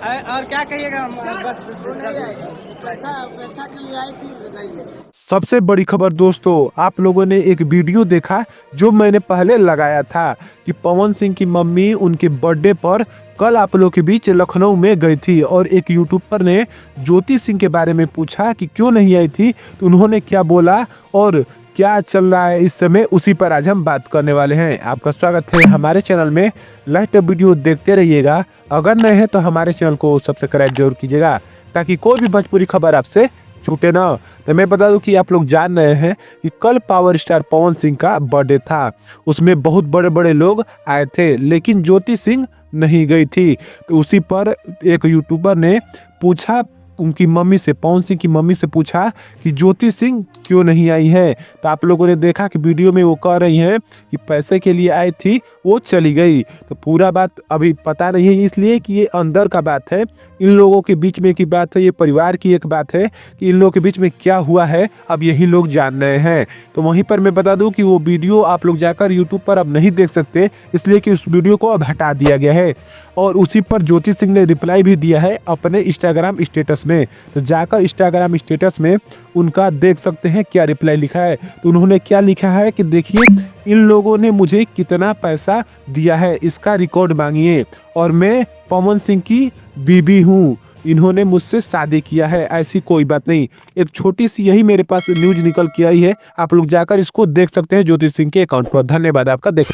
और क्या कहिएगा हम बस वो नहीं आई, पैसा पैसा के लिए आई थी, गई थी। सबसे बड़ी खबर दोस्तों, आप लोगों ने एक वीडियो देखा जो मैंने पहले लगाया था कि पवन सिंह की मम्मी उनके बर्थडे पर कल आप लोगों के बीच लखनऊ में गई थी और एक यूट्यूबर ने ज्योति सिंह के बारे में पूछा कि क्यों नहीं आई थी, तो उन्होंने क्या बोला और क्या चल रहा है इस समय, उसी पर आज हम बात करने वाले हैं। आपका स्वागत है हमारे चैनल में। लास्ट वीडियो देखते रहिएगा। अगर नए हैं तो हमारे चैनल को सब्सक्राइब जरूर कीजिएगा ताकि कोई भी भोजपुरी खबर आपसे छूटे ना। तो मैं बता दूं कि आप लोग जान रहे हैं कि कल पावर स्टार पवन सिंह का बर्थडे था। उसमें बहुत बड़े बड़े लोग आए थे लेकिन ज्योति सिंह नहीं गई थी। तो उसी पर एक यूट्यूबर ने पूछा उनकी मम्मी से, पवन सिंह की मम्मी से पूछा कि ज्योति सिंह क्यों नहीं आई है। तो आप लोगों ने देखा कि वीडियो में वो कह रही हैं कि पैसे के लिए आई थी, वो चली गई। तो पूरा बात अभी पता नहीं है, इसलिए कि ये अंदर का बात है, इन लोगों के बीच में की बात है, ये परिवार की एक बात है कि इन लोगों के बीच में क्या हुआ है अब यही लोग जान रहे हैं। तो वहीं पर मैं बता दूं कि वो वीडियो आप लोग जाकर यूट्यूब पर अब नहीं देख सकते, इसलिए कि उस वीडियो को अब हटा दिया गया है। और उसी पर ज्योति सिंह ने रिप्लाई भी दिया है अपने इंस्टाग्राम स्टेटस में। तो जाकर इंस्टाग्राम स्टेटस में उनका देख सकते हैं क्या रिप्लाई लिखा है। तो उन्होंने क्या लिखा है कि देखिए, इन लोगों ने मुझे कितना पैसा दिया है इसका रिकॉर्ड मांगिए, और मैं पवन सिंह की बीबी हूँ, इन्होंने मुझसे शादी किया है, ऐसी कोई बात नहीं। एक छोटी सी यही मेरे पास न्यूज निकल के आई है, आप लोग जाकर इसको देख सकते हैं ज्योति सिंह के अकाउंट पर। धन्यवाद आपका। देख